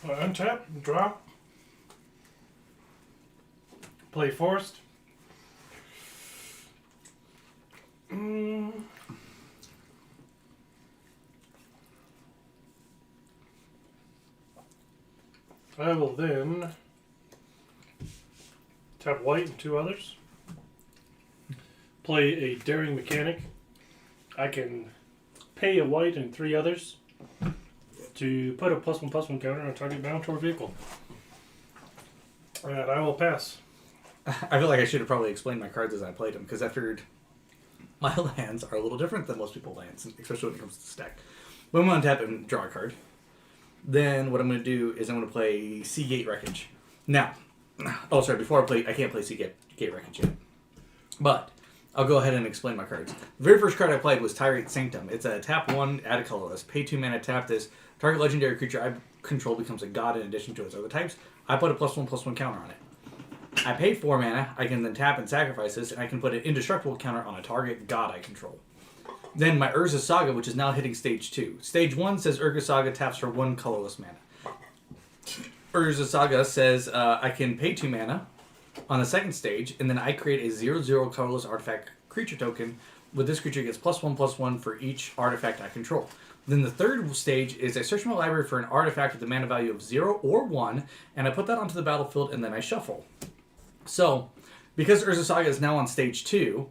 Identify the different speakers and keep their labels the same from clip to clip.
Speaker 1: Untap, drop. Play forced. I will then tap white and 2 others. Play a daring mechanic. I can pay a white and 3 others to put a +1/+1 counter on target bound or vehicle. And I will pass.
Speaker 2: I feel like I should have probably explained my cards as I played them, because after my lands are a little different than most people's lands, especially when it comes to stack. When I'm going to tap and draw a card, then what I'm going to do is I'm going to play Seagate Wreckage. Now, before I play, I can't play Seagate Wreckage yet. But I'll go ahead and explain my cards. The very first card I played was Tyrant Sanctum. It's a tap 1, add a colorless. Pay 2 mana, tap this. Target legendary creature I control becomes a god in addition to its other types. I put a +1/+1 counter on it. I pay 4 mana, I can then tap and sacrifice this, and I can put an indestructible counter on a target god I control. Then my Urza Saga, which is now hitting stage 2. Stage 1 says Urza Saga taps for 1 colorless mana. Urza Saga says I can pay 2 mana on the second stage, and then I create a 0/0 colorless artifact creature token. With this creature, it gets +1/+1 for each artifact I control. Then the third stage is I search my library for an artifact with a mana value of 0 or 1, and I put that onto the battlefield, and then I shuffle. So, because Urza Saga is now on stage 2,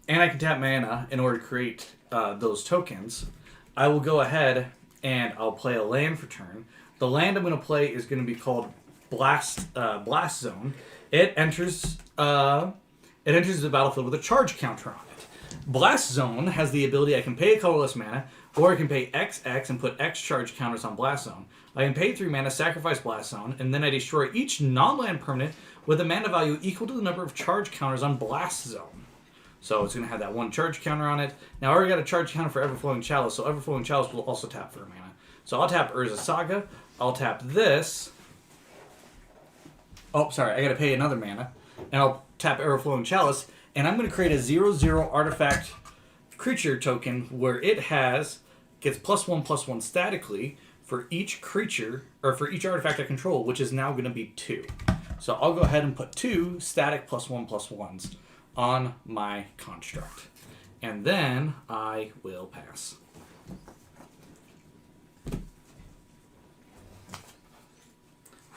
Speaker 2: and I can tap mana in order to create those tokens, I will go ahead and I'll play a land for turn. The land I'm going to play is going to be called Blast Zone. It enters the battlefield with a charge counter on it. Blast Zone has the ability I can pay a colorless mana, or I can pay XX and put X charge counters on Blast Zone. I can pay 3 mana, sacrifice Blast Zone, and then I destroy each non-land permanent with a mana value equal to the number of charge counters on Blast Zone. So it's going to have that 1 charge counter on it. Now I already got a charge counter for Everflowing Chalice, so Everflowing Chalice will also tap for a mana. So I'll tap Urza Saga, I'll tap this. Oh, sorry, I got to pay another mana. And I'll tap Everflowing Chalice, and I'm going to create a 0/0 artifact creature token where it gets +1/+1 statically for each creature, or for each artifact I control, which is now going to be 2. So I'll go ahead and put 2 static +1/+1s on my construct. And then I will pass.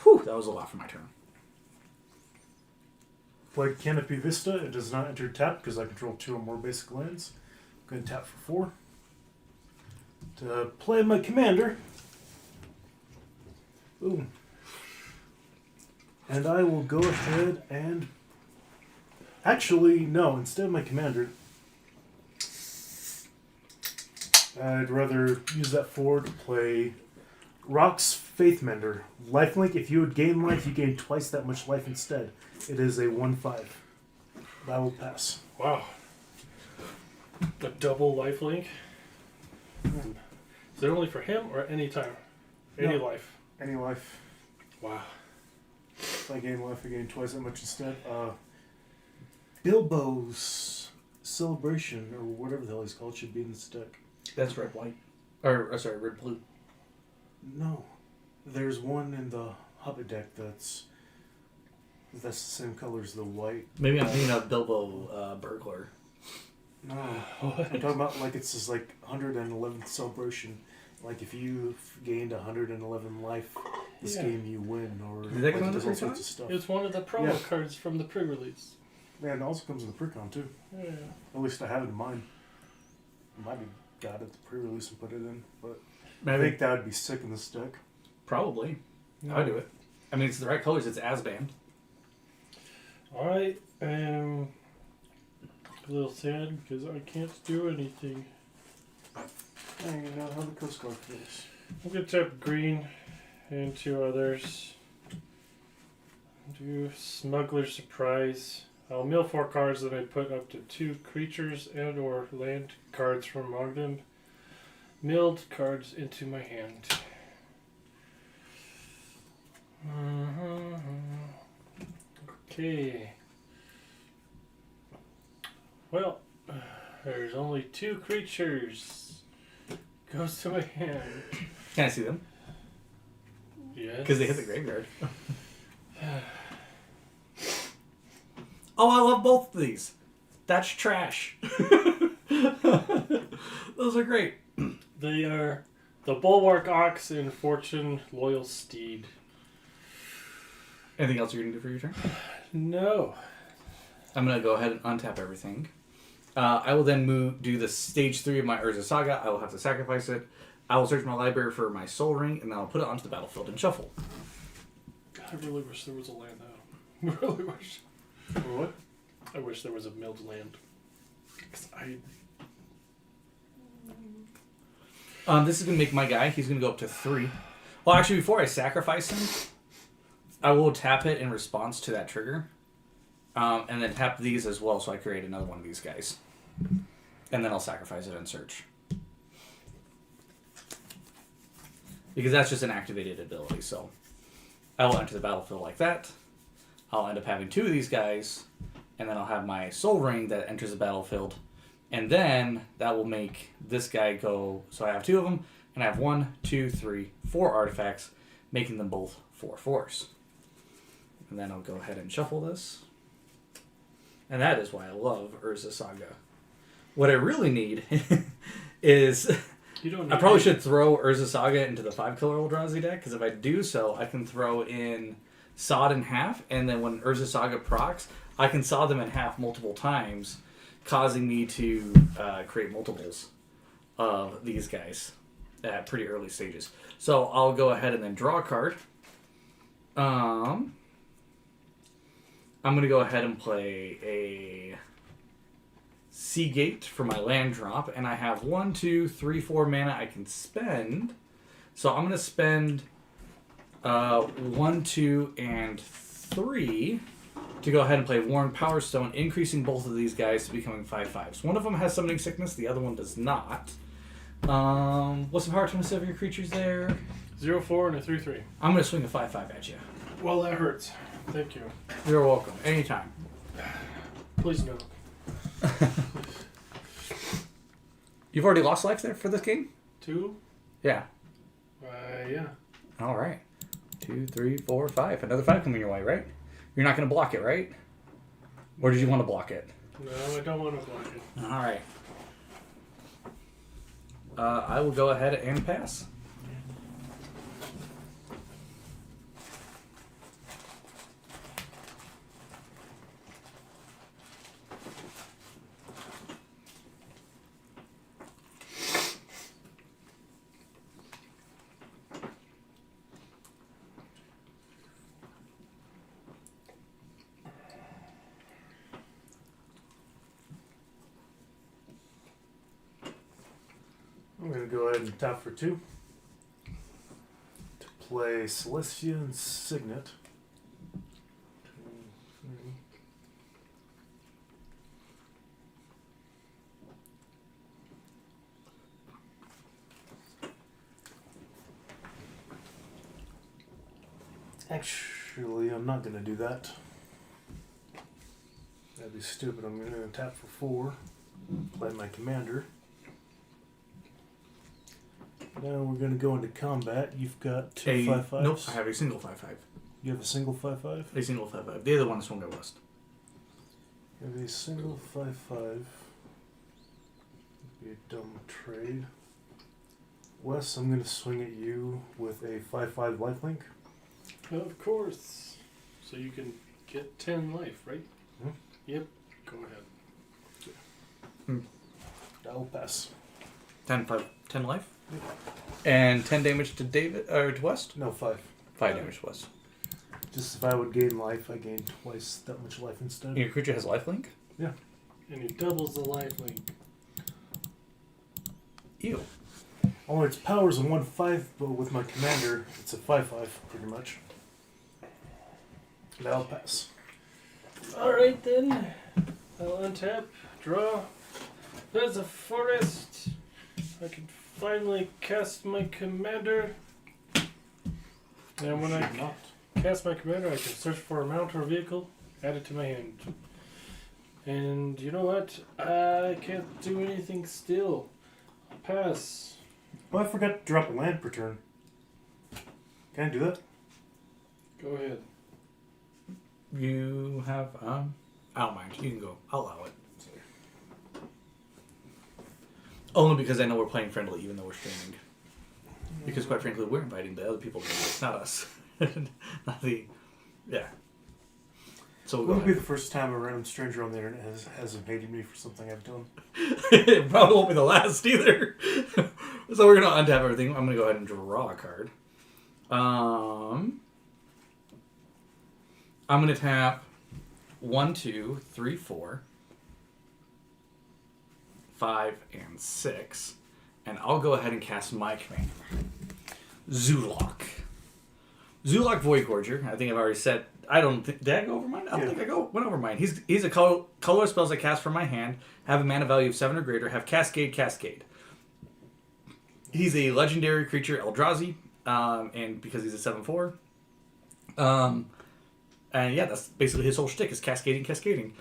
Speaker 2: Whew, that was a lot for my turn.
Speaker 1: Play Canopy Vista. It does not enter tap because I control 2 or more basic lands. I'm going to tap for 4. To play my commander. Boom. And I will go ahead and... Actually, no. Instead of my commander, I'd rather use that 4 to play Rock's Faithmender. Lifelink, if you would gain life, you gain twice that much life instead. It is a 1/5. I will pass.
Speaker 3: Wow. A double lifelink? Is it only for him or any time? Any life?
Speaker 1: Any life.
Speaker 3: Wow.
Speaker 1: If I gain life, I gain twice that much instead. Bilbo's Celebration, or whatever the hell he's called, should be in this deck.
Speaker 2: That's red-white. Or, sorry, red-blue.
Speaker 1: No. There's one in the Hobbit deck that's the same color as the white.
Speaker 2: Maybe I'm thinking of Bilbo Burglar.
Speaker 1: No. I'm talking about like it's just like 111th Celebration. Like if you gained 111 life, this game you win. Or
Speaker 2: Did that come
Speaker 1: like,
Speaker 2: in the
Speaker 1: does all
Speaker 2: pre-con?
Speaker 1: sorts of stuff.
Speaker 3: It's one of the promo cards from the pre-release.
Speaker 1: Yeah, and it also comes in the pre-con too.
Speaker 3: Yeah.
Speaker 1: At least I have it in mind. I might have got it the pre-release and put it in, but
Speaker 2: Maybe.
Speaker 1: I think that would be sick in this deck.
Speaker 2: Probably. I would do it. I mean, it's the right colors. It's Asband.
Speaker 3: I am a little sad because I can't do anything.
Speaker 1: Hanging out how the Coast Guard feels.
Speaker 3: I'm going to tap green and 2 others. Do Smuggler's Surprise. I'll mill 4 cards, then I put up to 2 creatures and or land cards from Ogden. Milled cards into my hand. Okay. Well, there's only 2 creatures. Goes to my hand.
Speaker 2: Can I see them?
Speaker 3: Yes.
Speaker 2: Because they hit the graveyard. Oh, I love both of these. That's trash. Those are great.
Speaker 3: They are the Bulwark Ox and Fortune Loyal Steed.
Speaker 2: Anything else you're going to do for your turn?
Speaker 3: No.
Speaker 2: I'm going to go ahead and untap everything. I will then do the stage 3 of my Urza Saga. I will have to sacrifice it. I will search my library for my Soul Ring, and then I'll put it onto the battlefield and shuffle.
Speaker 3: I really wish there was a land now. I really wish. What? I wish there was a milled land. 'Cause
Speaker 2: this is going to make my guy. He's going to go up to 3. Well, actually, before I sacrifice him, I will tap it in response to that trigger. And then tap these as well, so I create another one of these guys. And then I'll sacrifice it and search. Because that's just an activated ability, so I will enter the battlefield like that. I'll end up having 2 of these guys, and then I'll have my Soul Ring that enters the battlefield. And then that will make this guy go, so I have 2 of them, and I have 1, 2, 3, 4 artifacts, making them both 4/4s. And then I'll go ahead and shuffle this. And that is why I love Urza Saga. What I really need is... I probably should throw Urza Saga into the 5-color Eldrazi deck, because if I do so, I can throw in Sod in half, and then when Urza Saga procs, I can saw them in half multiple times, causing me to create multiples of these guys at pretty early stages. So I'll go ahead and then draw a card. I'm going to go ahead and play a Seagate for my land drop, and I have 1, 2, 3, 4 mana I can spend. So I'm going to spend 1, 2, and 3 to go ahead and play Worn Power Stone, increasing both of these guys to becoming 5/5s. One of them has Summoning Sickness, the other one does not. What's the power toughness of your creatures there?
Speaker 3: 0/4 and a 3/3.
Speaker 2: I'm going to swing a 5/5 at you.
Speaker 3: Well, that hurts. Thank you.
Speaker 2: You're welcome. Anytime.
Speaker 3: Please no.
Speaker 2: You've already lost life there for this game?
Speaker 3: 2?
Speaker 2: Yeah.
Speaker 3: Yeah.
Speaker 2: All right. 2, 3, 4, 5. Another 5 coming your way, right? You're not going to block it, right? Or did you want to block it?
Speaker 3: No, I don't want to block it.
Speaker 2: All right. I will go ahead and pass.
Speaker 1: I'm going to go ahead and tap for 2 to play Selesnya and Signet. 2, 3. Actually, I'm not going to do that. That'd be stupid. I'm going to tap for 4, play my commander. Now we're going to go into combat. You've got 2 5/5s.
Speaker 2: Nope, I have a single 5/5.
Speaker 1: You have a single 5/5?
Speaker 2: A single 5/5. The other one swung at west.
Speaker 1: You have a single 5/5. Be a dumb trade. Wes, I'm going to swing at you with a 5/5 lifelink.
Speaker 3: Of course. So you can get 10 life, right?
Speaker 1: Hmm?
Speaker 3: Yep. Go ahead.
Speaker 1: I will pass.
Speaker 2: 10 life? And 10 damage to David or to West?
Speaker 1: No, 5.
Speaker 2: 5 damage to West.
Speaker 1: Just if I would gain life, I gain twice that much life instead.
Speaker 2: Your creature has lifelink?
Speaker 1: Yeah.
Speaker 3: And he doubles the life link.
Speaker 2: Ew.
Speaker 1: Only its power's a 1/5, but with my commander, it's a 5/5, pretty much. And I'll pass.
Speaker 3: Alright then. I'll untap, draw. There's a forest. I can finally cast my commander. And when I cast my commander, I can search for a mount or a vehicle, add it to my hand. And you know what? I can't do anything still. I'll pass.
Speaker 1: Oh, I forgot to drop a land per turn. Can I do that?
Speaker 3: Go ahead.
Speaker 2: You have, I don't mind. You can go. I'll allow it. Only because I know we're playing friendly, even though we're streaming. Because quite frankly, we're inviting the other people to this, not us. Not the, yeah. So we'll go
Speaker 1: Won't be
Speaker 2: ahead.
Speaker 1: the first time a random stranger on the internet hasn't hated me for something I've done.
Speaker 2: It probably won't be the last either. So we're gonna untap everything. I'm gonna go ahead and draw a card. I'm gonna tap 1, 2, 3, 4, 5, and 6, and I'll go ahead and cast my command. Zulok. Zulok Voidgorger. I think I've already said. I don't think. Did I go over mine? I don't think I went over mine. He's a color spells I cast from my hand. Have a mana value of 7 or greater. Have Cascade. He's a legendary creature, Eldrazi, and because he's a 7/4. And yeah, that's basically his whole shtick is cascading.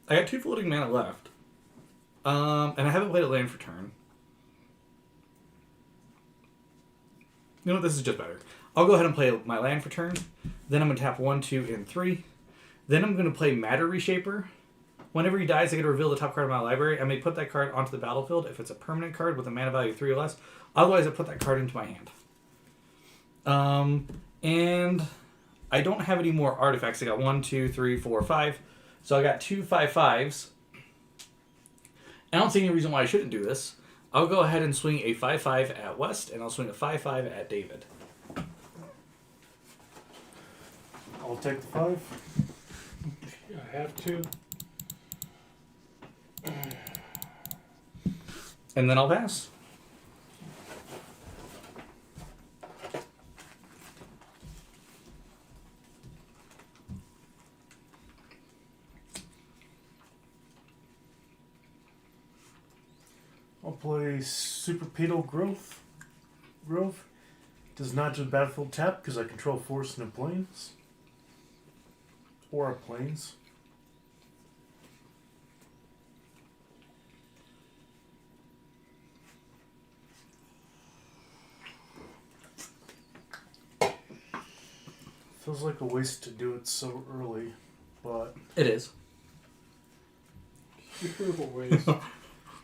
Speaker 2: I got 2 floating mana left. And I haven't played a land for turn. You know what? This is just better. I'll go ahead and play my land for turn. Then I'm going to tap 1, 2, and 3. Then I'm going to play Matter Reshaper. Whenever he dies, I get to reveal the top card of my library. I may put that card onto the battlefield if it's a permanent card with a mana value of 3 or less. Otherwise, I put that card into my hand. And I don't have any more artifacts. I got 1, 2, 3, 4, 5. So I got 2 5/5s. I don't see any reason why I shouldn't do this. I'll go ahead and swing a 5/5 at West, and I'll swing a 5/5 at David.
Speaker 1: I'll take the 5.
Speaker 3: I have to.
Speaker 2: And then I'll pass.
Speaker 1: I'll play Superpedal Grove. Does not just battlefield tap because I control force and planes. Or planes. Feels like a waste to do it so early, but
Speaker 2: It is.
Speaker 3: Terrible ways.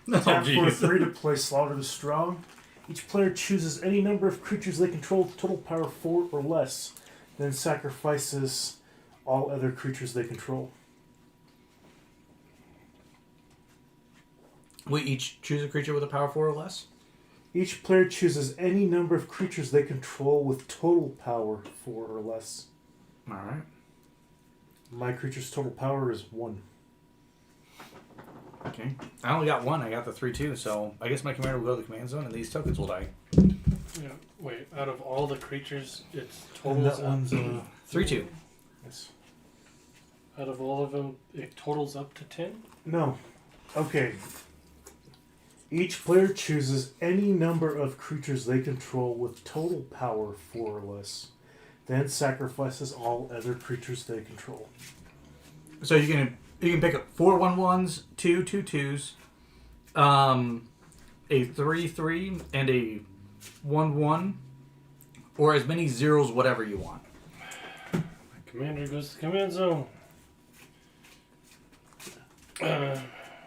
Speaker 2: No,
Speaker 1: tap for
Speaker 2: jeez.
Speaker 1: 3 to play Slaughter the Strong. Each player chooses any number of creatures they control with total power 4 or less, then sacrifices all other creatures they control.
Speaker 2: We each choose a creature with a power 4 or less?
Speaker 1: Each player chooses any number of creatures they control with total power 4 or less.
Speaker 2: Alright.
Speaker 1: My creature's total power is 1.
Speaker 2: Okay. I only got 1. I got the 3/2, so I guess my commander will go to the command zone and these tokens will die.
Speaker 3: Yeah. Wait. Out of all the creatures, it's
Speaker 1: And
Speaker 3: totals
Speaker 1: that one's
Speaker 2: 3/2.
Speaker 1: yes.
Speaker 3: Out of all of them, it totals up to 10.
Speaker 1: No. Okay. Each player chooses any number of creatures they control with total power 4 or less, then sacrifices all other creatures they control.
Speaker 2: So you can pick up 4 1/1s, 2 2/2s, a 3/3, and a 1/1, or as many zeros, whatever you want.
Speaker 3: Commander goes to the command zone.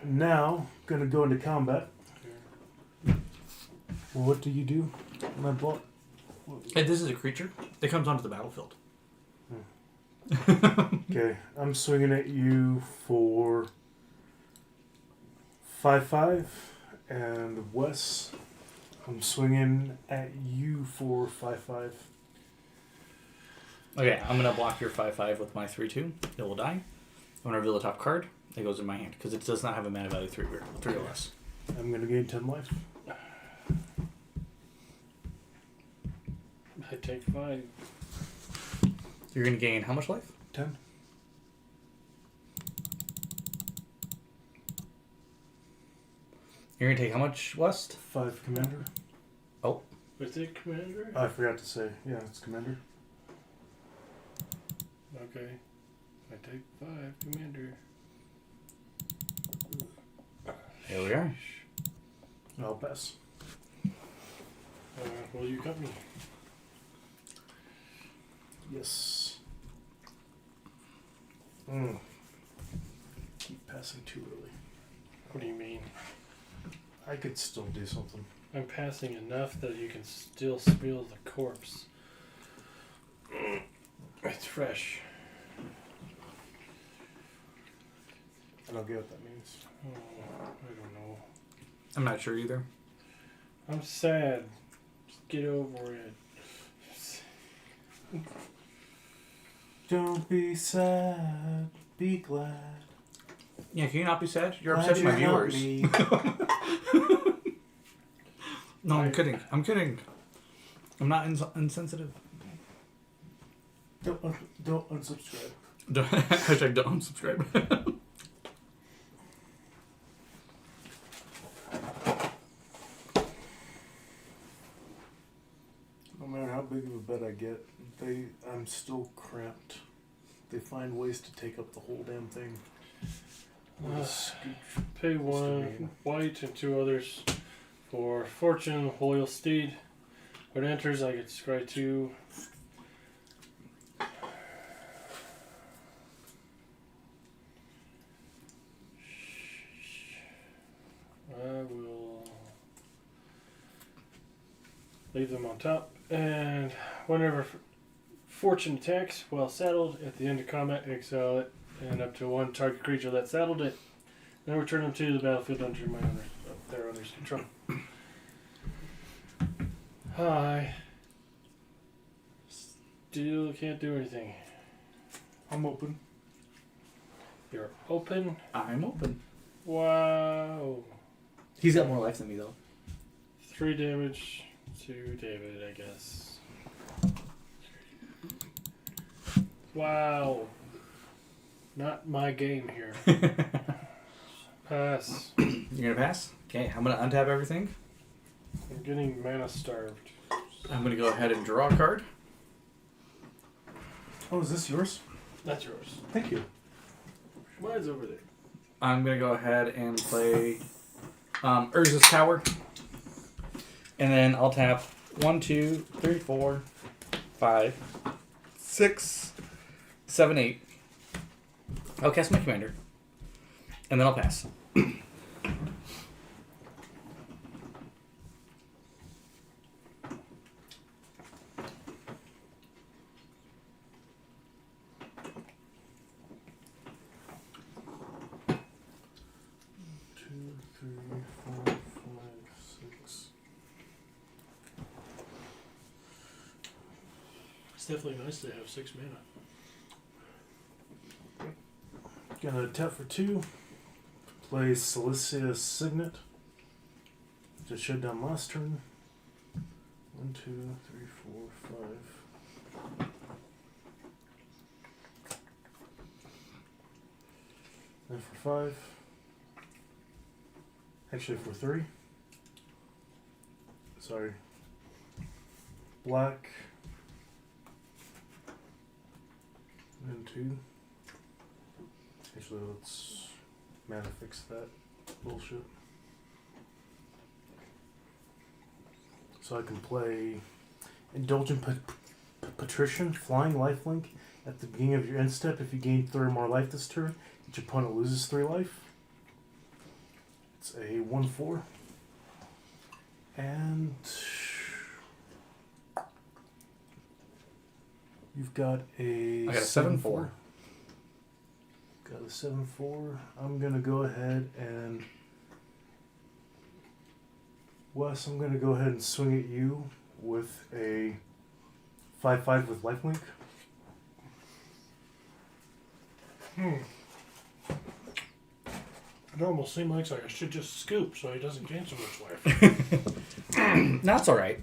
Speaker 1: Now, gonna go into combat. Well, what do you do? My block.
Speaker 2: And this is a creature. It comes onto the battlefield.
Speaker 1: Okay, I'm swinging at you for 5/5, and Wes, I'm swinging at you for 5/5.
Speaker 2: Okay, I'm going to block your 5/5 with my 3/2. It will die. I'm going to reveal the top card. It goes in my hand because it does not have a mana value 3 or less.
Speaker 1: I'm gonna gain 10 life.
Speaker 3: I take 5.
Speaker 2: You're going to gain how much life?
Speaker 1: 10.
Speaker 2: You're going to take how much, West?
Speaker 1: 5 commander.
Speaker 3: Was it commander?
Speaker 1: I forgot to say. Yeah, it's commander.
Speaker 3: Okay. I take 5 commander.
Speaker 2: Here we are.
Speaker 1: I'll pass.
Speaker 3: Well, you got me.
Speaker 1: Yes. Keep passing too early.
Speaker 3: What do you mean?
Speaker 1: I could still do something.
Speaker 3: I'm passing enough that you can still smell the corpse. It's fresh.
Speaker 1: I don't get what that means.
Speaker 3: Oh, I don't know.
Speaker 2: I'm not sure either.
Speaker 3: I'm sad. Just get over it.
Speaker 1: Don't be sad, be glad.
Speaker 2: Yeah, can you not be sad? You're
Speaker 1: Glad
Speaker 2: upsetting my
Speaker 1: you helped
Speaker 2: viewers.
Speaker 1: me.
Speaker 2: No, I'm kidding. I'm kidding. I'm not insensitive.
Speaker 1: Don't unsubscribe.
Speaker 2: Hashtag don't unsubscribe.
Speaker 1: No matter how big of a bed I get, I'm still cramped. They find ways to take up the whole damn thing.
Speaker 3: Pay one white and 2 others for Fortune Loyal Steed. When it enters, I get to scry 2. I will leave them on top, and whenever Fortune attacks while saddled at the end of combat, exile it, and up to 1 target creature that saddled it. Then return them to the battlefield under their owner's control. Hi. Still can't do anything.
Speaker 1: I'm open.
Speaker 3: You're open.
Speaker 2: I'm open.
Speaker 3: Wow.
Speaker 2: He's got more life than me, though.
Speaker 3: 3 damage to David, I guess. Wow. Not my game here. Pass.
Speaker 2: You're gonna pass? Okay, I'm gonna untap everything.
Speaker 3: I'm getting mana starved.
Speaker 2: I'm gonna go ahead and draw a card.
Speaker 1: Oh, is this yours?
Speaker 3: That's yours.
Speaker 1: Thank you.
Speaker 3: Mine's over there.
Speaker 2: I'm gonna go ahead and play Urza's Tower. And then I'll tap 1, 2, 3, 4, 5, 6, 7, 8. I'll cast my commander. And then I'll pass.
Speaker 1: 3, 4, 5, 6.
Speaker 3: It's definitely nice to have 6 mana.
Speaker 1: Gonna tap for 2. Play Selesnya Signet. Just shut down last turn. 1, 2, 3, 4, 5. Then for 5. Actually for 3. Sorry. Black. And 2. Actually, let's mana fix that bullshit. So I can play Indulgent Patrician, Flying Lifelink. At the beginning of your end step, if you gain 3 or more life this turn, each opponent loses 3 life. It's a 1/4. And you've got a
Speaker 2: I got a 7/4.
Speaker 1: Got a 7/4. I'm gonna go ahead and Wes, I'm gonna go ahead and swing at you with a 5/5 with lifelink.
Speaker 3: It almost seems like I should just scoop so he doesn't gain so much life.
Speaker 2: That's alright.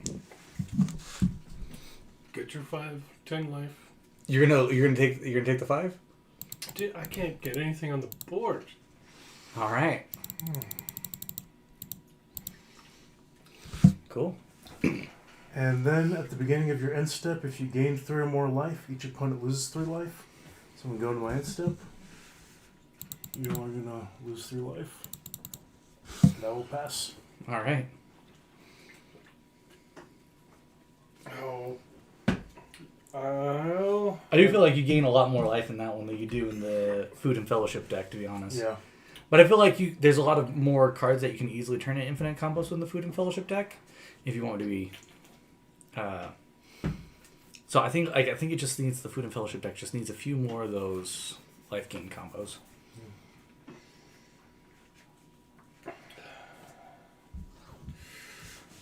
Speaker 3: Get your 5, 10 life.
Speaker 2: You're gonna take the 5?
Speaker 3: Dude, I can't get anything on the board.
Speaker 2: Alright. Cool.
Speaker 1: And then at the beginning of your end step, if you gain 3 or more life, each opponent loses 3 life. So I'm going to go to my end step. You are going to lose 3 life. That will pass.
Speaker 2: Alright.
Speaker 3: Oh. I'll shuffle.
Speaker 2: I do feel like you gain a lot more life in that one than you do in the Food and Fellowship deck, to be honest.
Speaker 1: Yeah.
Speaker 2: But I feel like there's a lot of more cards that you can easily turn into infinite combos in the Food and Fellowship deck, if you want to be. So I think it just needs the Food and Fellowship deck just needs a few more of those life gain combos.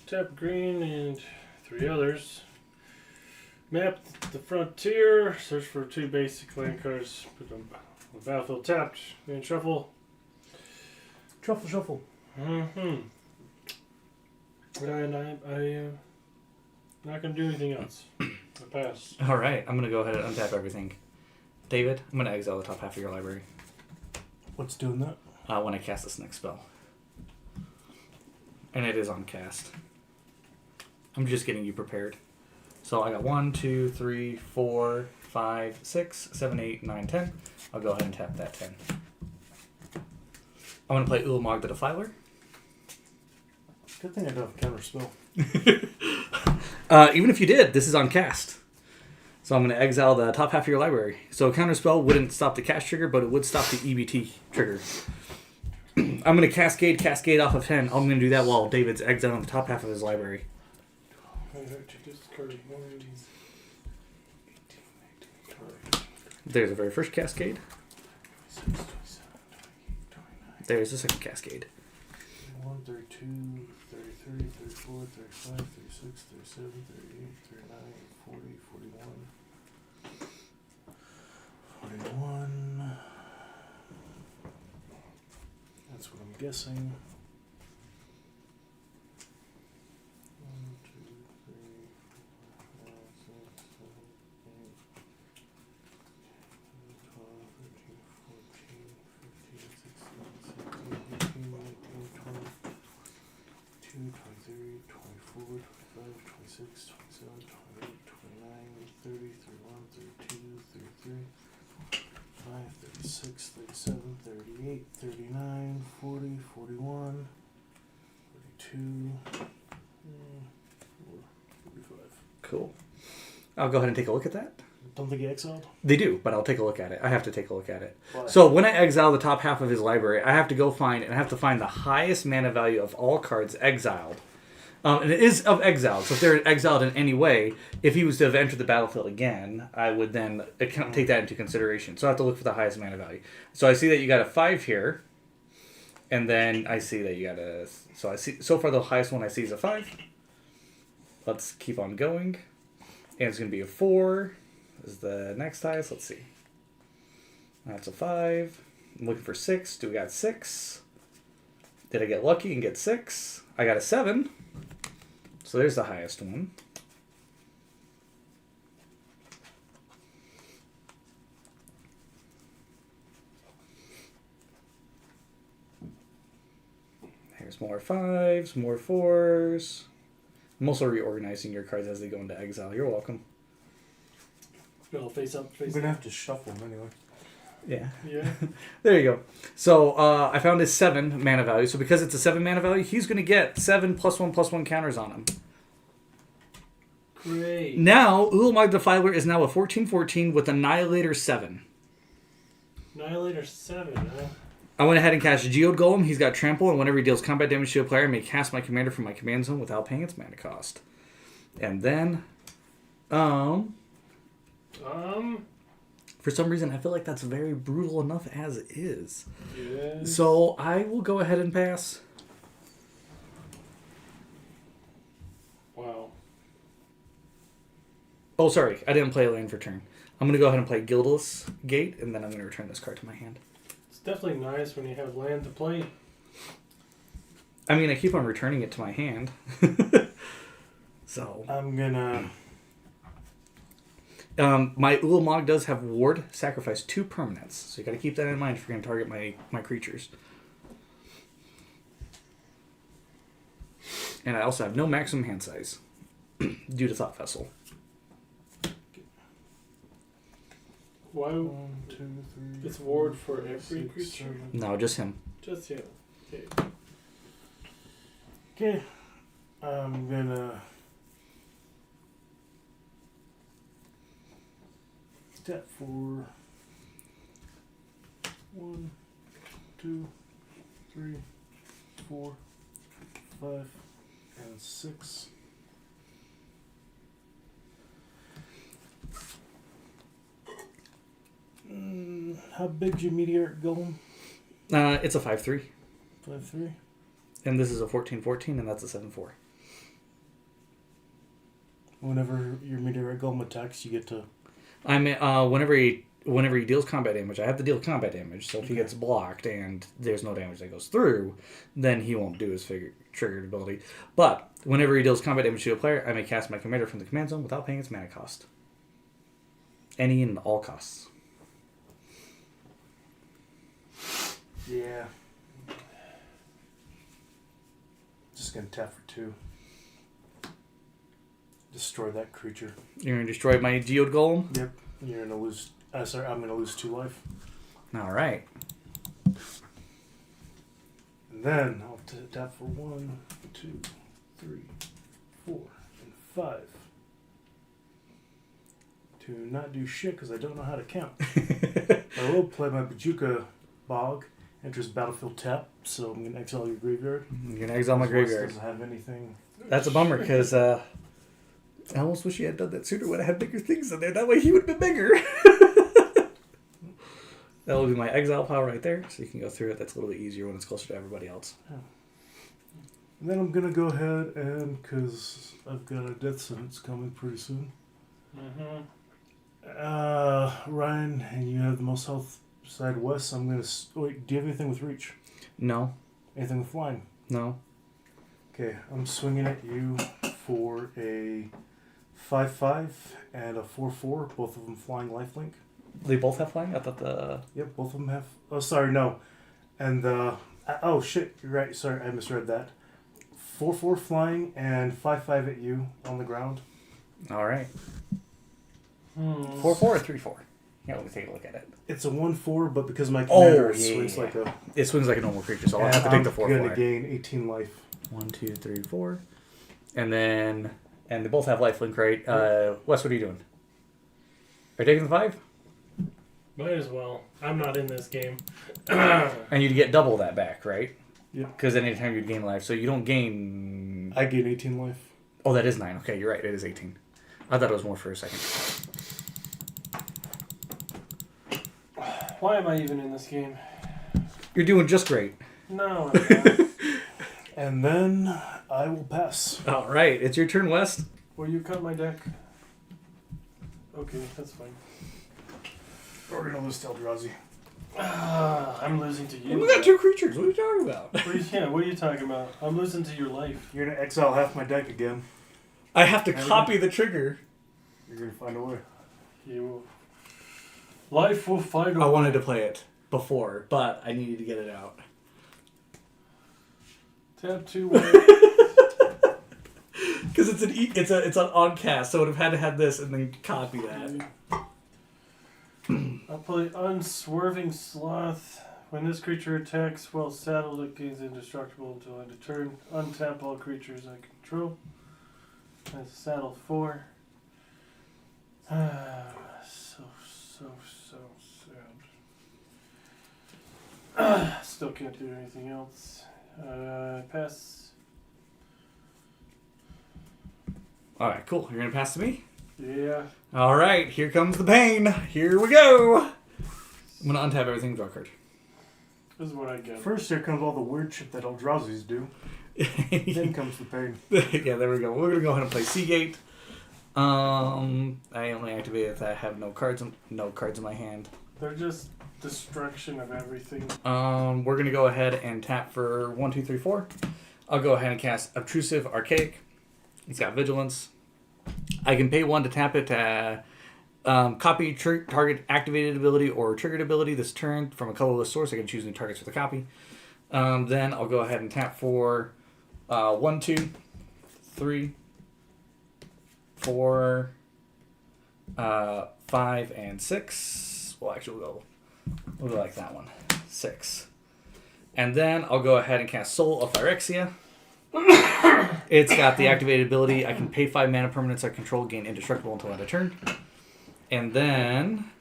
Speaker 3: Tap green and 3 others. Map the frontier. Search for 2 basic land cards. Put them on the battlefield tapped. And shuffle.
Speaker 1: Truffle shuffle.
Speaker 3: And I'm not going to do anything else. I pass.
Speaker 2: All right, I'm gonna go ahead and untap everything. David, I'm gonna exile the top half of your library
Speaker 1: What's doing that?
Speaker 2: when I cast this next spell, and it is on cast. I'm just getting you prepared. So I got 1, 2, 3, 4, 5, 6, 7, 8, 9, 10. I'll go ahead and tap that 10. I'm gonna play Ulamog the Defiler.
Speaker 1: Good thing I don't have a counter spell.
Speaker 2: Even if you did, this is on cast. So I'm going to exile the top half of your library. So a counterspell wouldn't stop the cast trigger, but it would stop the EBT trigger. I'm going to cascade off of 10. I'm going to do that while David's exiling the top half of his library. There's the very first cascade. There's the second cascade.
Speaker 1: 31, 32, 33, 34, 35, 36, 37, 38, 39, 40, 41. 41. That's what I'm guessing. 1, 2, 3, 4, 5, 6, 7, 8, 12, 13, 14, 15, 16, 17, 18, 19, 20. 23, 24, 25, 26, 27, 28, 29, 30, 31, 32, 33, 35, 36, 37, 38, 39, 40, 41, 42, 45.
Speaker 2: Cool. I'll go ahead and take a look at that.
Speaker 1: Don't think he exiled?
Speaker 2: They do, but I'll take a look at it. I have to take a look at it.
Speaker 1: Why?
Speaker 2: So when I exile the top half of his library, I have to go find the highest mana value of all cards exiled. And it is of exiled. So if they're exiled in any way, if he was to have entered the battlefield again, I would then take that into consideration. So I have to look for the highest mana value. So I see that you got a 5 here. And then I see that you got a... So I see so far the highest one I see is a 5. Let's keep on going. And it's going to be a 4. Is the next highest. Let's see. That's a 5. I'm looking for 6. Do we got 6? Did I get lucky and get 6? I got a 7. So there's the highest one. There's more 5s, more 4s. I'm also reorganizing your cards as they go into exile. You're welcome.
Speaker 3: Go face up, face
Speaker 1: We're going to
Speaker 3: up.
Speaker 1: have to shuffle them anyway.
Speaker 2: Yeah.
Speaker 3: Yeah.
Speaker 2: There you go. So I found his 7 mana value. So because it's a 7 mana value, he's going to get 7 +1/+1 counters on him.
Speaker 3: Great.
Speaker 2: Now, Ulamog the Defiler is now a 14/14 with Annihilator 7.
Speaker 3: Annihilator 7, huh?
Speaker 2: I went ahead and cast Geode Golem. He's got Trample, and whenever he deals combat damage to a player, I may cast my commander from my command zone without paying its mana cost. And then, for some reason, I feel like that's very brutal enough as is.
Speaker 3: Yes.
Speaker 2: So I will go ahead and pass.
Speaker 3: Wow.
Speaker 2: Oh, sorry. I didn't play a land for turn. I'm going to go ahead and play Guildless Gate, and then I'm going to return this card to my hand.
Speaker 3: It's definitely nice when you have land to play.
Speaker 2: I mean, I keep on returning it to my hand. So
Speaker 1: I'm going to...
Speaker 2: my Ulamog does have Ward, sacrifice 2 permanents. So you got to keep that in mind if you're going to target my creatures. And I also have no maximum hand size due to Thought Vessel.
Speaker 3: Why?
Speaker 1: 1, 2, 3...
Speaker 3: It's ward for
Speaker 1: 4,
Speaker 3: every
Speaker 1: 6,
Speaker 3: creature?
Speaker 1: 7.
Speaker 2: No, just him.
Speaker 3: Just him. Okay.
Speaker 1: Okay. I'm gonna... tap for 1, 2, 3, 4, 5, and 6. How big's your meteor golem?
Speaker 2: It's a 5/3.
Speaker 1: 5/3.
Speaker 2: And this is a 14/14, and that's a 7/4.
Speaker 1: Whenever your meteor golem attacks, you get to.
Speaker 2: Whenever he deals combat damage, I have to deal combat damage. So if he gets blocked and there's no damage that goes through, then he won't do his triggered ability. But whenever he deals combat damage to a player, I may cast my commander from the command zone without paying its mana cost. Any and all costs.
Speaker 1: Yeah. Just gonna tap for 2. Destroy that creature.
Speaker 2: You're going to destroy my Geode Golem?
Speaker 1: Yep. You're gonna lose. I'm gonna lose 2 life.
Speaker 2: All right.
Speaker 1: And then I'll tap for 1, 2, 3, 4, and 5. To not do shit because I don't know how to count. I will play my Bajuka Bog. Enters battlefield tap, so I'm gonna exile your graveyard.
Speaker 2: You're going to exile my graveyard.
Speaker 1: Doesn't have anything.
Speaker 2: That's a bummer because I almost wish he had done that sooner when I had bigger things in there. That way he would have been bigger. That will be my exile power right there, so you can go through it. That's a little bit easier when it's closer to everybody else.
Speaker 1: Yeah. And then I'm gonna go ahead and, because I've got a death sentence coming pretty soon. Ryan, and you have the most health side west. I'm gonna. Wait, do you have anything with reach?
Speaker 2: No.
Speaker 1: Anything with flying?
Speaker 2: No.
Speaker 1: Okay, I'm swinging at you for a 5/5 and a 4/4. Both of them flying lifelink.
Speaker 2: They both have flying? I thought the...
Speaker 1: Yep, both of them have. Oh, sorry, no. And the. Oh shit, you're right. Sorry, I misread that. 4/4 flying and 5/5 at you on the ground.
Speaker 2: All right. 4/4 or 3/4? Yeah, let me take a look at it.
Speaker 1: It's a 1/4, but because my commander swings like a.
Speaker 2: It swings like a normal creature, so I'll have to take the 4/4.
Speaker 1: I'm going to gain 18 life.
Speaker 2: 1, 2, 3, 4. And then... And they both have lifelink, right? Wes, what are you doing? Are you taking the 5?
Speaker 3: Might as well. I'm not in this game.
Speaker 2: And you'd get double that back, right?
Speaker 1: Yeah.
Speaker 2: Because anytime you'd gain life. So you don't gain...
Speaker 1: I gain 18 life.
Speaker 2: Oh, that is 9. Okay, you're right. It is 18. I thought it was more for a second.
Speaker 3: Why am I even in this game?
Speaker 2: You're doing just great.
Speaker 3: No, I'm not.
Speaker 1: And then I will pass.
Speaker 2: All right. It's your turn, West.
Speaker 3: Will you cut my deck? Okay, that's fine.
Speaker 1: We're going to lose to Eldrazi.
Speaker 3: I'm losing to you.
Speaker 2: We got 2 creatures. What are you talking about?
Speaker 3: What are you talking about? I'm losing to your life.
Speaker 1: You're going to exile half my deck again.
Speaker 2: I have to copy the trigger.
Speaker 1: You're going to find a way.
Speaker 3: You will. Life will find a way.
Speaker 2: I wanted to play it before, but I needed to get it out.
Speaker 3: Tab 2.
Speaker 2: Because it's an on cast, so I would have had to have this and then copy that.
Speaker 3: I'll play Unswerving Sloth. When this creature attacks while saddled, it gains indestructible until end of turn. Untap all creatures I control. That's saddle 4. So sad. Still can't do anything else. Pass.
Speaker 2: Alright, cool. You're going to pass to me?
Speaker 3: Yeah.
Speaker 2: Alright, here comes the pain. Here we go. I'm going to untap everything, draw a card.
Speaker 3: This is what I get.
Speaker 1: First, here comes all the weird shit that Eldrazi's do. Then comes the pain.
Speaker 2: Yeah, there we go. We're going to go ahead and play Seagate. I only activate if I have no cards in my hand.
Speaker 3: They're just destruction of everything.
Speaker 2: We're going to go ahead and tap for 1, 2, 3, 4. I'll go ahead and cast Obtrusive Archaic. It's got Vigilance. I can pay 1 to tap it to copy target activated ability or triggered ability this turn from a colorless source. I can choose new targets for the copy. Then I'll go ahead and tap for 1, 2, 3, 4, 5, and 6. Well, actually, we'll go like that one. 6. And then I'll go ahead and cast Soul of Phyrexia. It's got the activated ability. I can pay 5 mana permanents I control, gain indestructible until end of turn. And then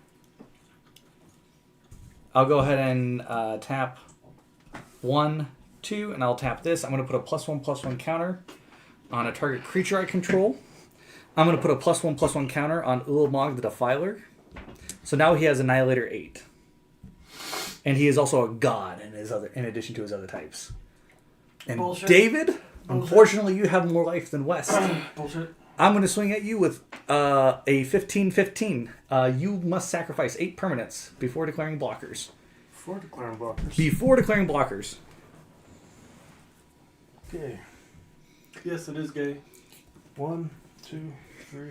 Speaker 2: I'll go ahead and tap 1, 2, and I'll tap this. I'm going to put a +1/+1 counter on a target creature I control. I'm going to put a +1/+1 counter on Ulamog the Defiler. So now he has Annihilator 8. And he is also a god in addition to his other types. And
Speaker 3: Bullshit.
Speaker 2: David, unfortunately, you have more life than West.
Speaker 3: Bullshit.
Speaker 2: I'm going to swing at you with a 15/15. You must sacrifice 8 permanents before declaring blockers.
Speaker 1: Before declaring blockers.
Speaker 2: Before declaring blockers.
Speaker 1: Okay.
Speaker 3: Yes, it is gay.
Speaker 1: 1, 2, 3,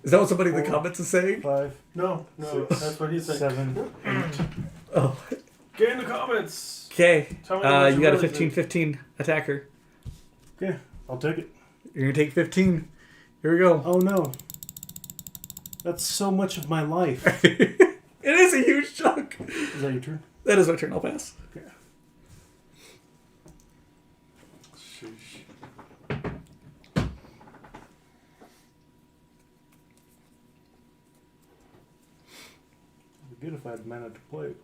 Speaker 2: Is that what somebody in the
Speaker 1: 4,
Speaker 2: comments is saying?
Speaker 1: 5,
Speaker 3: No,
Speaker 1: 6,
Speaker 3: that's what he said.
Speaker 1: 7, 8.
Speaker 2: Oh.
Speaker 3: Gay in the comments.
Speaker 2: Okay.
Speaker 3: Tell me what
Speaker 2: You got a
Speaker 3: really
Speaker 2: 15/15 attacker.
Speaker 1: Okay, I'll take it.
Speaker 2: You're going to take 15. Here we go.
Speaker 1: Oh no. That's so much of my life.
Speaker 2: It is a huge chunk.
Speaker 1: Is that your turn?
Speaker 2: That is my turn. I'll pass.
Speaker 1: Okay.
Speaker 3: Sheesh.
Speaker 1: It'd be good if I had mana to play it.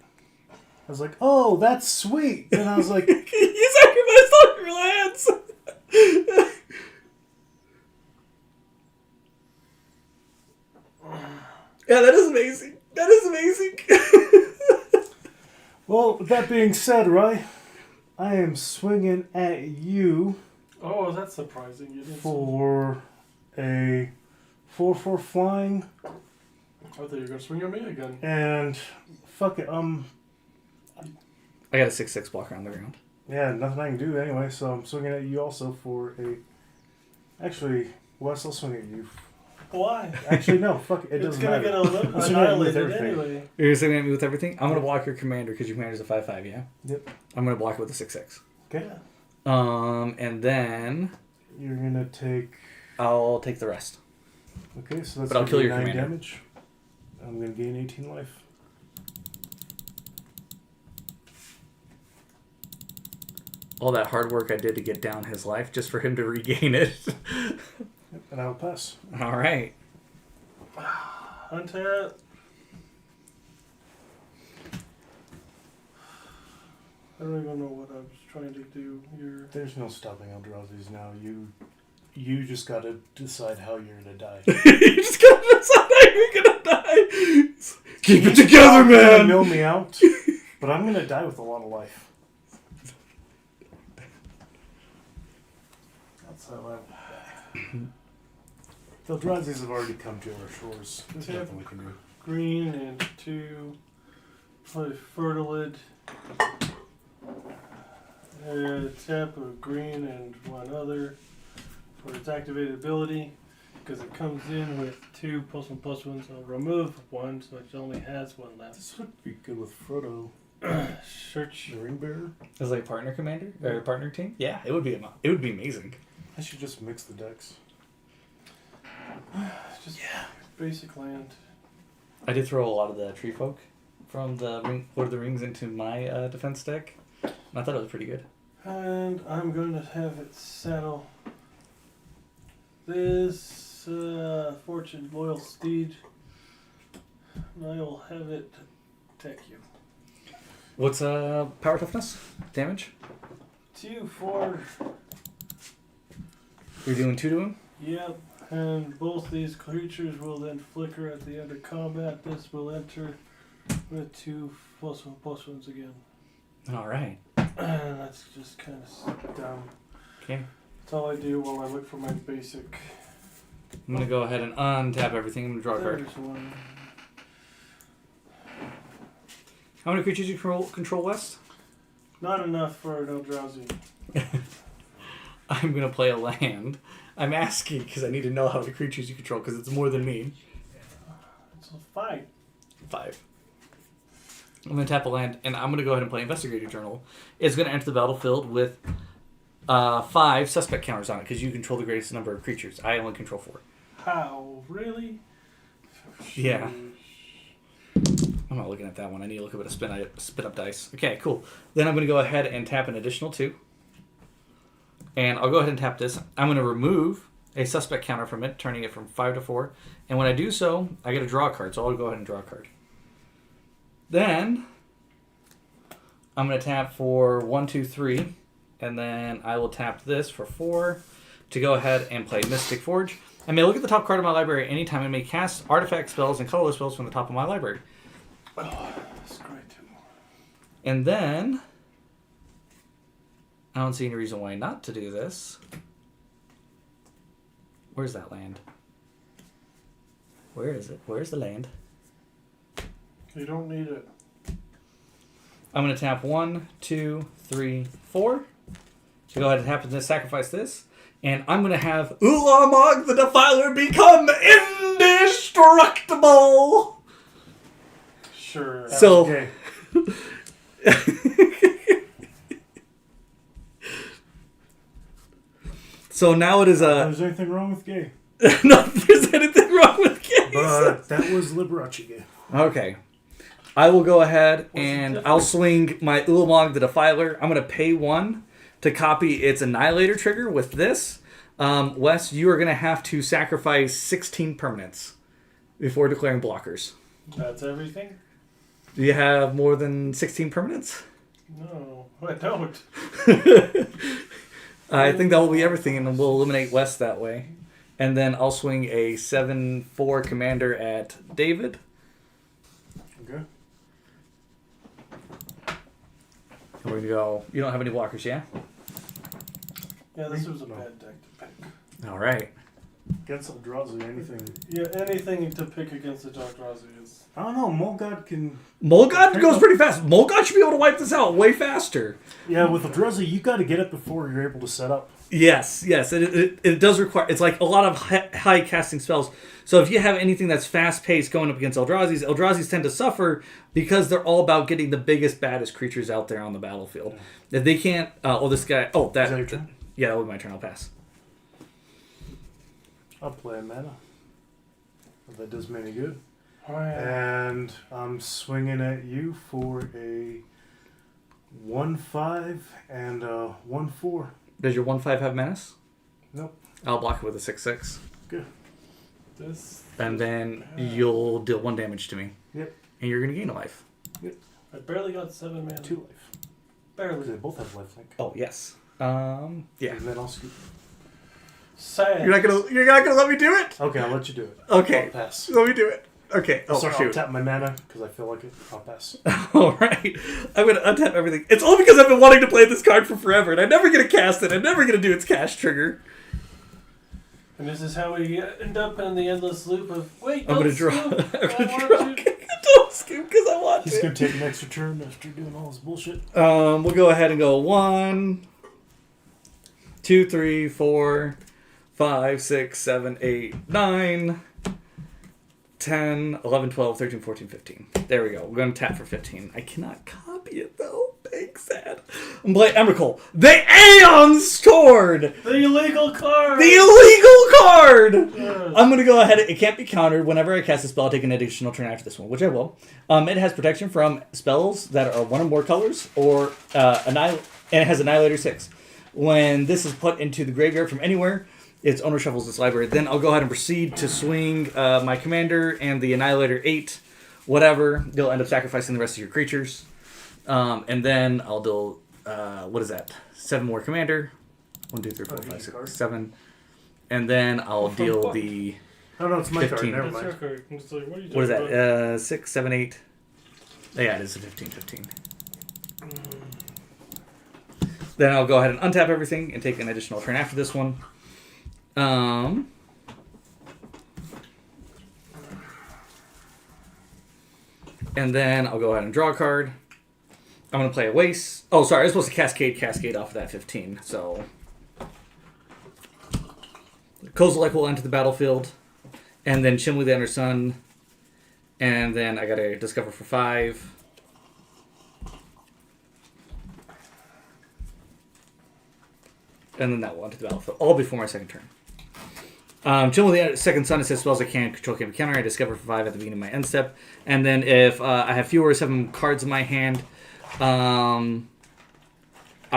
Speaker 1: I was like, oh, that's sweet. And I was like,
Speaker 2: You sacrificed all your lands. Yeah, that is amazing. That is amazing.
Speaker 1: well, with that being said, Rye, I am swinging at you
Speaker 3: Oh, that's surprising. You didn't.
Speaker 1: for a 4/4 flying.
Speaker 3: I thought you were gonna swing at me again.
Speaker 1: And fuck it,
Speaker 2: I got a 6/6 blocker on the ground.
Speaker 1: yeah, nothing I can do anyway, so I'm swinging at you also for a... Actually, Wes, I'll swing at you.
Speaker 3: Why?
Speaker 1: Actually, no, fuck it, it
Speaker 3: It's
Speaker 1: doesn't
Speaker 3: gonna
Speaker 1: matter.
Speaker 3: get
Speaker 1: I'm swinging at you with
Speaker 3: annihilated
Speaker 1: everything.
Speaker 3: anyway.
Speaker 2: You're swinging at me with everything? I'm going to block your commander because your commander's a 5/5, yeah?
Speaker 1: Yep.
Speaker 2: I'm going to block it with a 6/6.
Speaker 1: Okay.
Speaker 3: Yeah.
Speaker 2: And then
Speaker 1: You're gonna take...
Speaker 2: I'll take the rest.
Speaker 1: Okay, so that's
Speaker 2: But I'll
Speaker 1: gonna
Speaker 2: kill
Speaker 1: be
Speaker 2: your
Speaker 1: 9
Speaker 2: commander.
Speaker 1: damage. I'm gonna gain 18 life.
Speaker 2: All that hard work I did to get down his life just for him to regain it.
Speaker 1: Yep, and I'll pass.
Speaker 2: All right.
Speaker 3: Untap. I don't even know what I was trying to do here.
Speaker 1: There's no stopping Eldrazi's now. You just gotta decide how you're gonna die.
Speaker 2: You just got to decide how you're going to die. Keep it together,
Speaker 1: You're gonna
Speaker 2: man.
Speaker 1: mill me out, but I'm gonna die with a lot of life. That's how the Eldrazi's have already come to our shores. There's
Speaker 3: Tap.
Speaker 1: nothing we can do.
Speaker 3: Green and 2. Play Fertilid. Tap a green and 1 other for its activated ability. Because it comes in with 2 +1/+1s. I'll remove 1, so it only has 1 left.
Speaker 1: This would be good with Frodo,
Speaker 3: Search.
Speaker 1: the ring bearer.
Speaker 2: As like partner commander or partner team? Yeah, it would be amazing.
Speaker 1: I should just mix the decks.
Speaker 3: Just basic land.
Speaker 2: I did throw a lot of the tree folk from the Lord of the Rings into my defense deck. And I thought it was pretty good.
Speaker 3: And I'm going to have it saddle this Fortune Loyal Steed. And I will have it attack you.
Speaker 2: What's power toughness? Damage?
Speaker 3: 2, 4.
Speaker 2: You're doing 2 to him?
Speaker 3: Yep. And both these creatures will then flicker at the end of combat. This will enter with 2 +1/+1s again.
Speaker 2: All right.
Speaker 3: And that's just kind of dumb.
Speaker 2: Okay.
Speaker 3: That's all I do while I look for my basic.
Speaker 2: I'm going to go ahead and untap everything. I'm going to draw a card.
Speaker 3: There's one.
Speaker 2: How many creatures do you control, West?
Speaker 3: Not enough for an Eldrazi.
Speaker 2: I'm going to play a land. I'm asking because I need to know how many creatures you control because it's more than me.
Speaker 3: It's a fight.
Speaker 2: 5. I'm going to tap a land, and I'm going to go ahead and play Investigator Journal. It's going to enter the battlefield with 5 suspect counters on it because you control the greatest number of creatures. I only control 4.
Speaker 3: How? Really?
Speaker 2: Yeah. I'm not looking at that one. I need to look at a spin up dice. Okay, cool. Then I'm going to go ahead and tap an additional 2. And I'll go ahead and tap this. I'm going to remove a suspect counter from it, turning it from 5 to 4. And when I do so, I get to draw a card. So I'll go ahead and draw a card. Then I'm going to tap for 1, 2, 3, and then I will tap this for 4 to go ahead and play Mystic Forge. I may look at the top card of my library anytime and may cast artifact spells and colorless spells from the top of my library.
Speaker 3: Oh, that's great.
Speaker 2: And then I don't see any reason why not to do this. Where's that land? Where is it? Where's the land?
Speaker 3: You don't need it.
Speaker 2: I'm going to tap 1, 2, 3, 4. So go ahead and tap this, sacrifice this. And I'm going to have Ulamog the Defiler become indestructible!
Speaker 3: Sure.
Speaker 2: So,
Speaker 1: Okay.
Speaker 2: so now it is a...
Speaker 1: Is there anything wrong with gay?
Speaker 2: Not that there's anything wrong with gays.
Speaker 1: But that was Liberace gay.
Speaker 2: Okay. I will go ahead and I'll swing my Ulamog the Defiler. I'm going to pay 1 to copy its Annihilator trigger with this. Wes, you are going to have to sacrifice 16 permanents before declaring blockers.
Speaker 3: That's everything?
Speaker 2: Do you have more than 16 permanents?
Speaker 3: No, I don't.
Speaker 2: I think that will be everything, and we'll eliminate Wes that way. And then I'll swing a 7/4 commander at David.
Speaker 1: Okay.
Speaker 2: And we're going to go... You don't have any blockers, yeah?
Speaker 3: Yeah, this was a bad deck to pick.
Speaker 2: All right.
Speaker 1: Against Eldrazi, anything.
Speaker 3: Yeah, anything to pick against the Eldrazi is...
Speaker 1: I don't know. Mulgod can.
Speaker 2: Mulgod goes pretty fast. Mulgod should be able to wipe this out way faster.
Speaker 1: Yeah, with Eldrazi, you got to get it before you're able to set up.
Speaker 2: Yes. It does require... It's like a lot of high casting spells. So if you have anything that's fast-paced going up against Eldrazi's, Eldrazi's tend to suffer because they're all about getting the biggest, baddest creatures out there on the battlefield. If they can't... this guy... Oh, that...
Speaker 1: Is that your turn?
Speaker 2: Yeah, that would be my turn. I'll pass.
Speaker 1: I'll play a mana. If that does me any good.
Speaker 3: Oh, yeah.
Speaker 1: And I'm swinging at you for a 1/5 and a 1/4.
Speaker 2: Does your 1/5 have menace?
Speaker 1: Nope.
Speaker 2: I'll block it with a 6/6.
Speaker 1: Good.
Speaker 3: This...
Speaker 2: And then you'll deal 1 damage to me.
Speaker 1: Yep.
Speaker 2: And you're going to gain a life.
Speaker 3: I barely got 7 mana.
Speaker 1: 2 life.
Speaker 3: Barely.
Speaker 1: Because they both have lifelink.
Speaker 2: Oh, yes. Yeah.
Speaker 1: And then I'll scoop.
Speaker 3: Sad.
Speaker 2: You're not gonna let me do it?
Speaker 1: Okay, I'll let you do it.
Speaker 2: Okay.
Speaker 1: I'll pass.
Speaker 2: Let me do it. Okay. Oh,
Speaker 1: Sorry, I'll
Speaker 2: shoot.
Speaker 1: tap my mana because I feel like it. I'll pass.
Speaker 2: All right. I'm going to untap everything. It's only because I've been wanting to play this card for forever, and I'm never going to cast it. I'm never going to do its cast trigger.
Speaker 3: And this is how we end up in the endless loop of, wait,
Speaker 2: I'm
Speaker 3: don't
Speaker 2: going to draw.
Speaker 3: scoop.
Speaker 2: I'm going
Speaker 3: I
Speaker 2: to
Speaker 3: want
Speaker 2: draw.
Speaker 3: you.
Speaker 2: Don't scoop because I want
Speaker 1: He's
Speaker 2: to.
Speaker 1: going to take an extra turn after doing all this bullshit.
Speaker 2: We'll go ahead and go 1, 2, 3, 4, 5, 6, 7, 8, 9, 10, 11, 12, 13, 14, 15. There we go. We're going to tap for 15. I cannot copy it, though. Big sad. I'm playing Emrakul. The Aeon Sword!
Speaker 3: The illegal card!
Speaker 2: The illegal card!
Speaker 3: Yes.
Speaker 2: I'm going to go ahead. It can't be countered. Whenever I cast a spell, I'll take an additional turn after this one, which I will. It has protection from spells that are 1 or more colors, or and it has Annihilator 6. When this is put into the graveyard from anywhere, its owner shuffles this library. Then I'll go ahead and proceed to swing my commander and the Annihilator 8, whatever. You'll end up sacrificing the rest of your creatures. And then I'll do, 7 more commander. 1, 2, 3, 4, 5, 6, 7. And then I'll deal the...
Speaker 1: Oh, no, it's my
Speaker 2: 15.
Speaker 1: card. Never
Speaker 3: That's your
Speaker 1: mind.
Speaker 3: card. I'm just like, what are you
Speaker 2: What is
Speaker 3: talking
Speaker 2: that?
Speaker 3: about?
Speaker 2: 6, 7, 8. Yeah, it is a 15. Then I'll go ahead and untap everything and take an additional turn after this one. And then I'll go ahead and draw a card. I'm going to play a waste. Oh, sorry. I was supposed to cascade off of that 15. So Kozilek will enter the battlefield. And then Chimley the Ender Sun. And then I got to discover for 5. And then that will enter the battlefield. All before my second turn. Chimley the Second Sun, it says spells I can't control can be countered. I discover for 5 at the beginning of my end step. And then if I have fewer or 7 cards in my hand, I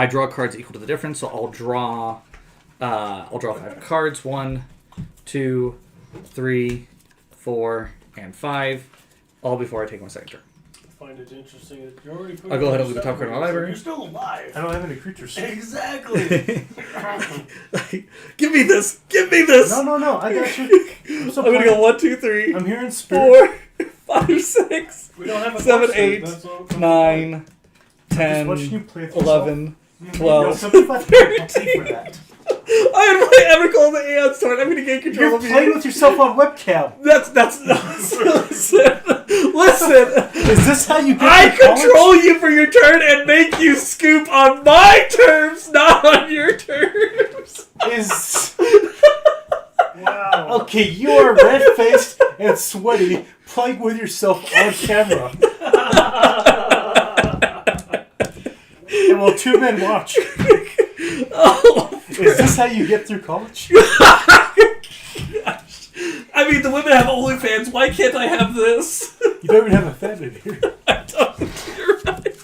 Speaker 2: draw cards equal to the difference. So I'll draw 5 cards. 1, 2, 3, 4, and 5. All before I take my second turn.
Speaker 3: find it interesting that you're already.
Speaker 2: I'll go ahead and look at the top card of my library.
Speaker 3: You're still alive.
Speaker 1: I don't have any creatures.
Speaker 3: Exactly.
Speaker 2: Give me this! Give me this!
Speaker 1: No, I got you.
Speaker 2: I'm gonna go 1, 2, 3,
Speaker 1: I'm here in spirit.
Speaker 2: 4, 5, 6,
Speaker 3: We don't have a
Speaker 2: 7,
Speaker 3: question,
Speaker 2: 8,
Speaker 3: that's all.
Speaker 2: 9,
Speaker 1: Just watching you
Speaker 2: 10,
Speaker 1: play with
Speaker 2: 11,
Speaker 1: yourself.
Speaker 2: 12.
Speaker 1: No, 75 I'll pay for that.
Speaker 2: I am my Evercall the Aeon's Torn. I'm gonna gain control
Speaker 1: You're
Speaker 2: of you.
Speaker 1: playing with yourself on webcam.
Speaker 2: That's listen.
Speaker 1: Is this how you get
Speaker 2: I
Speaker 1: to college?
Speaker 2: control you for your turn and make you scoop on my terms, not on your terms.
Speaker 1: Is
Speaker 3: Wow.
Speaker 1: okay, you are red-faced and sweaty, playing with yourself on camera. And while two men watch.
Speaker 2: Oh,
Speaker 1: Is this how you get through college?
Speaker 2: I mean, the women have OnlyFans. Why can't I have this?
Speaker 1: You don't even have a fan in here.
Speaker 2: I don't. You're right.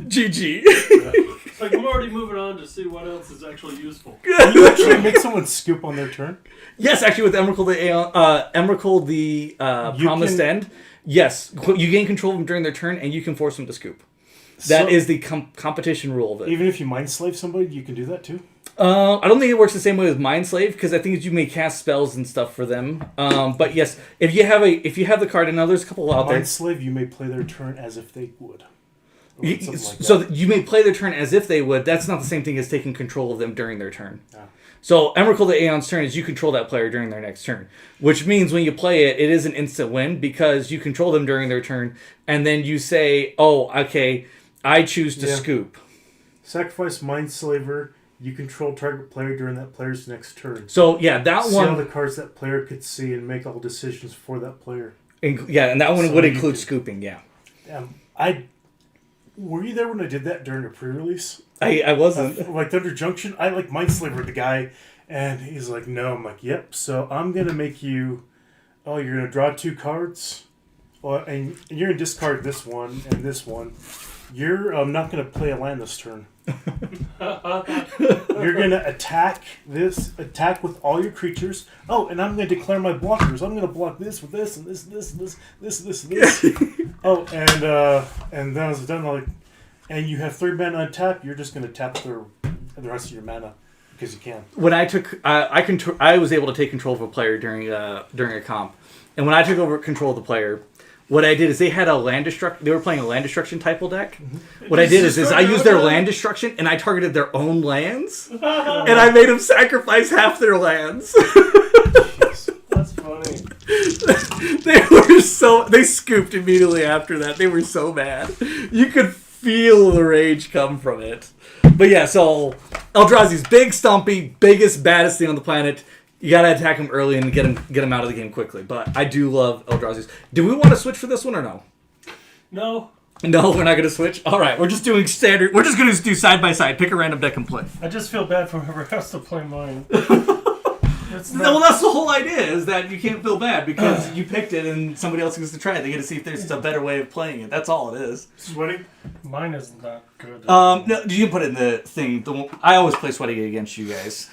Speaker 2: GG.
Speaker 3: It's like I'm already moving on to see what else is actually useful.
Speaker 1: Can you actually make someone scoop on their turn?
Speaker 2: Yes, actually, with Emrakul the Aeon, Emrakul the
Speaker 1: You
Speaker 2: Promised
Speaker 1: can-
Speaker 2: End. Yes, you gain control of them during their turn, and you can force them to scoop. That
Speaker 1: So-
Speaker 2: is the competition rule of it.
Speaker 1: Even if you mind slave somebody, you can do that too.
Speaker 2: I don't think it works the same way with Mind Slave because I think you may cast spells and stuff for them. But yes, if you have the card, and now there's a couple out there.
Speaker 1: Mind slave, you may play their turn as if they would. Or something like that.
Speaker 2: So you may play their turn as if they would. That's not the same thing as taking control of them during their turn.
Speaker 1: Ah.
Speaker 2: So Emrakul the Aeon's turn is you control that player during their next turn, which means when you play it, it is an instant win because you control them during their turn, and then you say, "Oh, okay, I choose to
Speaker 1: Yeah.
Speaker 2: scoop."
Speaker 1: Sacrifice Mind Slaver. You control target player during that player's next turn.
Speaker 2: So yeah, that
Speaker 1: See all
Speaker 2: one,
Speaker 1: the cards that player could see and make all decisions for that player.
Speaker 2: and that one
Speaker 1: So
Speaker 2: would
Speaker 1: you
Speaker 2: include
Speaker 1: can-
Speaker 2: scooping. Yeah,
Speaker 1: Were you there when I did that during a pre-release?
Speaker 2: I wasn't.
Speaker 1: Like Thunder Junction, I like Mind Slaver the guy, and he's like, no. I'm like, yep. So I'm gonna make you. Oh, you're gonna draw 2 cards, and you're gonna discard this one and this one. You're not gonna play a land this turn. You're gonna attack with all your creatures. Oh, and I'm gonna declare my blockers. I'm gonna block this with this and this, this. Oh, and then I was done. I'm like, and you have 3 mana untap. You're just gonna tap the rest of your mana because you can.
Speaker 2: When I took, I was able to take control of a player during a comp, and when I took over control of the player, what I did is they had a land destruction. They were playing a land destruction type deck.
Speaker 1: Mm-hmm.
Speaker 2: What I did is I used their land destruction and I targeted their own lands, and I made them sacrifice half their lands.
Speaker 3: That's funny.
Speaker 2: They scooped immediately after that. They were so mad. You could feel the rage come from it. But yeah, so Eldrazi's big, stumpy, biggest, baddest thing on the planet. You gotta attack him early and get him out of the game quickly. But I do love Eldrazi's. Do we want to switch for this one or no?
Speaker 3: No.
Speaker 2: No, we're not gonna switch. All right, we're just doing standard. We're just gonna do side by side. Pick a random deck and play.
Speaker 3: I just feel bad for whoever has to play mine.
Speaker 2: Well, that's the whole idea, is that you can't feel bad because you picked it and somebody else gets to try it. They get to see if there's a better way of playing it. That's all it is.
Speaker 1: Sweating.
Speaker 3: Mine is not good.
Speaker 2: No, you can put it in the thing. I always play sweaty against you guys.